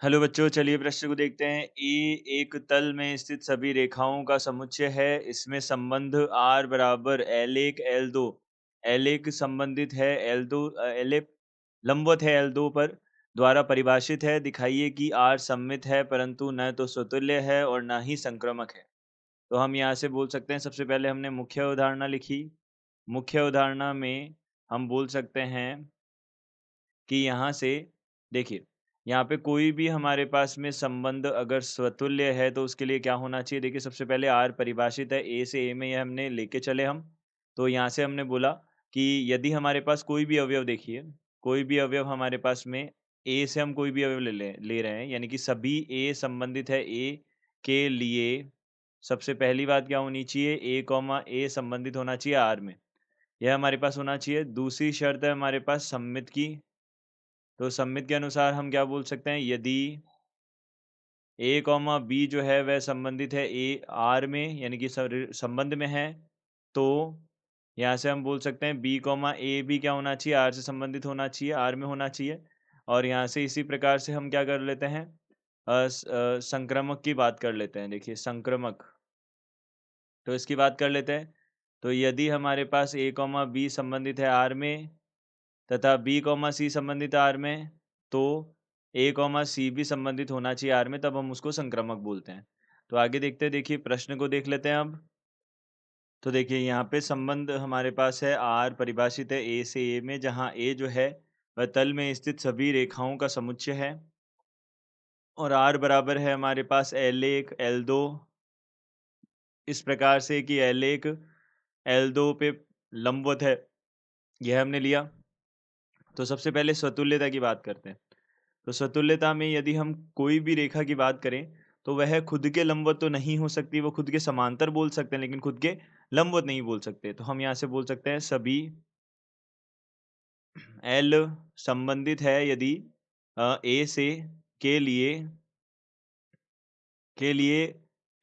Hello बच्चों, चलिए प्रश्न को देखते हैं। ए एक तल में स्थित सभी रेखाओं का समुच्चय है। इसमें संबंध r बराबर L1 L2। L1 संबंधित है L2 L1 लंबवत है L2 पर द्वारा परिभाषित है। दिखाइए कि r सममित है परंतु न तो स्वतुल्य है और न ही संक्रामक है। तो हम यहाँ से बोल सकते हैं, सबसे पहले हमने मुख्य उदाहरणा लिखी। मुख्य उदाहरणा में हम बोल सकते हैं कि यहाँ से देखिए, यहाँ पे कोई भी हमारे पास में संबंध अगर स्वतुल्य है तो उसके लिए क्या होना चाहिए। देखिए, सबसे पहले आर परिभाषित है ए से ए में, ये हमने लेके चले हम। तो यहाँ से हमने बोला कि यदि हमारे पास कोई भी अवयव, देखिए कोई भी अवयव हमारे पास में ए से हम कोई भी अवयव ले रहे हैं, यानी कि सभी ए संबंधित है ए के लिए सबसे पहली बात क्या होनी चाहिए, ए कॉमा ए संबंधित होना चाहिए आर में। यह हमारे पास होना चाहिए। दूसरी शर्त है हमारे पास सममित की। तो सममित के अनुसार हम क्या बोल सकते हैं, यदि ए कॉमा बी जो है वह संबंधित है ए आर में, यानी कि संबंध में है, तो यहाँ से हम बोल सकते हैं बी कॉमा ए भी क्या होना चाहिए, आर से संबंधित होना चाहिए, आर में होना चाहिए। और यहाँ से इसी प्रकार से हम क्या कर लेते हैं, संक्रामक की बात कर लेते हैं। देखिए संक्रामक, तो इसकी बात कर लेते हैं। तो यदि हमारे पास ए कॉमा बी संबंधित है आर में तथा बी कॉमा सी संबंधित आर में, तो ए कॉमा सी भी संबंधित होना चाहिए आर में, तब हम उसको संक्रामक बोलते हैं। तो आगे देखते हैं, देखिए प्रश्न को देख लेते हैं अब। तो देखिए यहाँ पे संबंध हमारे पास है आर परिभाषित है ए से ए में, जहाँ ए जो है वह तल में स्थित सभी रेखाओं का समुच्चय है। और आर बराबर है हमारे पास L1 L2, इस प्रकार से कि L1 L2 पे लंबवत है, यह हमने लिया। तो सबसे पहले स्वतुल्यता की बात करते हैं। तो स्वतुल्यता में यदि हम कोई भी रेखा की बात करें तो वह खुद के लंबवत तो नहीं हो सकती, वो खुद के समांतर बोल सकते हैं लेकिन खुद के लंबवत नहीं बोल सकते। तो हम यहाँ से बोल सकते हैं सभी एल संबंधित है यदि ए से के लिए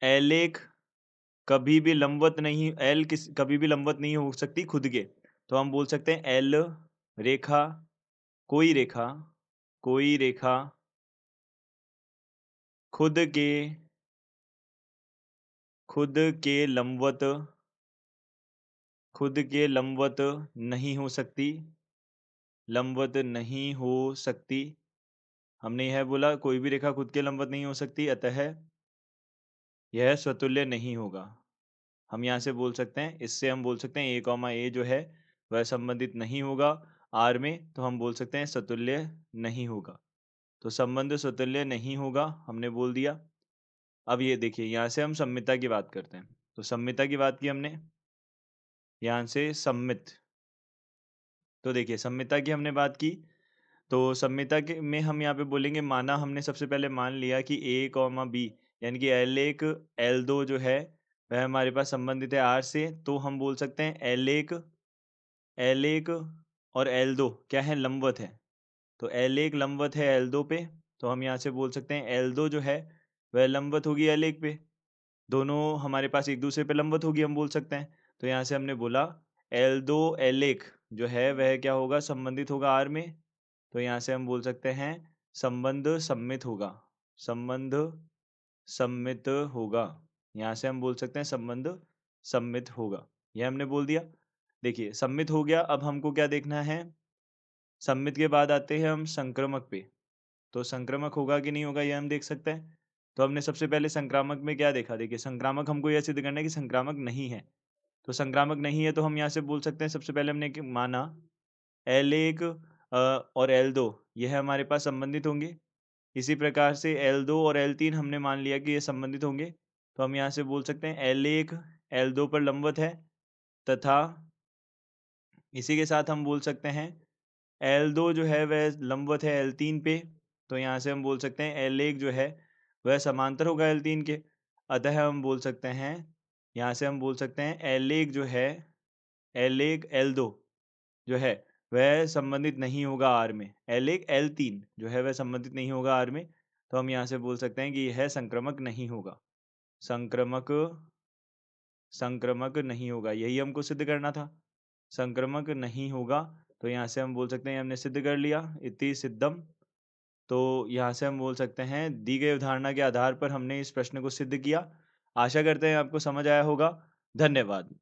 एल एक कभी भी लंबवत नहीं, एल किस कभी भी लंबवत नहीं हो सकती खुद के। तो हम बोल सकते हैं एल रेखा, कोई रेखा, कोई रेखा खुद के खुद के लंबवत खुद के लंबवत नहीं हो सकती, लंबवत नहीं हो सकती। हमने यह बोला कोई भी रेखा खुद के लंबवत नहीं हो सकती, अतः यह स्वतुल्य नहीं होगा। हम यहाँ से बोल सकते हैं, इससे हम बोल सकते हैं ए कॉमा ए जो है वह संबंधित नहीं होगा आर में, तो हम बोल सकते हैं स्वतुल्य नहीं होगा। तो संबंध स्वतुल्य नहीं होगा हमने बोल दिया। अब ये देखिए, यहाँ से हम सम्मिता की बात करते हैं। तो सम्मिता की बात की हमने, यहाँ से सम्मित। तो देखिए सम्मिता की हमने बात की, तो सम्मिता के में हम यहाँ पे बोलेंगे, माना हमने सबसे पहले मान लिया कि ए कॉमा बी यानी कि L1 L2 जो है वह हमारे पास संबंधित है आर से, तो हम बोल सकते हैं L1 और L2 क्या है, लंबवत है। तो L1 लंबवत है L2 पे, तो हम यहाँ से बोल सकते हैं L2 जो है वह लंबवत होगी L1 पे। दोनों हमारे पास एक दूसरे पे लंबवत होगी, हम बोल सकते हैं। तो यहाँ से हमने बोला L2 L1 जो है वह क्या होगा, संबंधित होगा आर में। तो यहाँ से हम बोल सकते हैं संबंध सम्मित होगा, संबंध सम्मित होगा। यहाँ से हम बोल सकते हैं संबंध सम्मित होगा, यह हमने बोल दिया। देखिए सम्मित हो गया, अब हमको क्या देखना है, सम्मित के बाद आते हैं हम संक्रामक पे। तो संक्रामक होगा कि नहीं होगा यह हम देख सकते हैं। तो हमने सबसे पहले संक्रामक में क्या देखा, देखिए संक्रामक हमको यह सिद्ध करना है कि संक्रामक नहीं है। तो संक्रामक नहीं है तो हम यहाँ से बोल सकते हैं, सबसे पहले हमने माना L1 और L2 यह हमारे पास संबंधित होंगे। इसी प्रकार से L2 और L3 हमने मान लिया कि ये संबंधित होंगे। तो हम यहाँ से बोल सकते हैं L1 L2 पर लंबवत है, तथा इसी के साथ हम बोल सकते हैं L2 जो है वह लंबवत है L3 पे। तो यहाँ से हम बोल सकते हैं L1 जो है वह समांतर होगा L3 के। अतः हम बोल सकते हैं, यहाँ से हम बोल सकते हैं L1 जो है, L1 L2 जो है वह संबंधित नहीं होगा आर में, L1 L3 जो है वह संबंधित नहीं होगा आर में। तो हम यहाँ से बोल सकते हैं कि यह संक्रामक नहीं होगा, संक्रामक संक्रामक नहीं होगा, यही हमको सिद्ध करना था, संक्रामक नहीं होगा। तो यहाँ से हम बोल सकते हैं हमने सिद्ध कर लिया, इति सिद्धम। तो यहाँ से हम बोल सकते हैं दी गई उदाहरणा के आधार पर हमने इस प्रश्न को सिद्ध किया। आशा करते हैं आपको समझ आया होगा। धन्यवाद।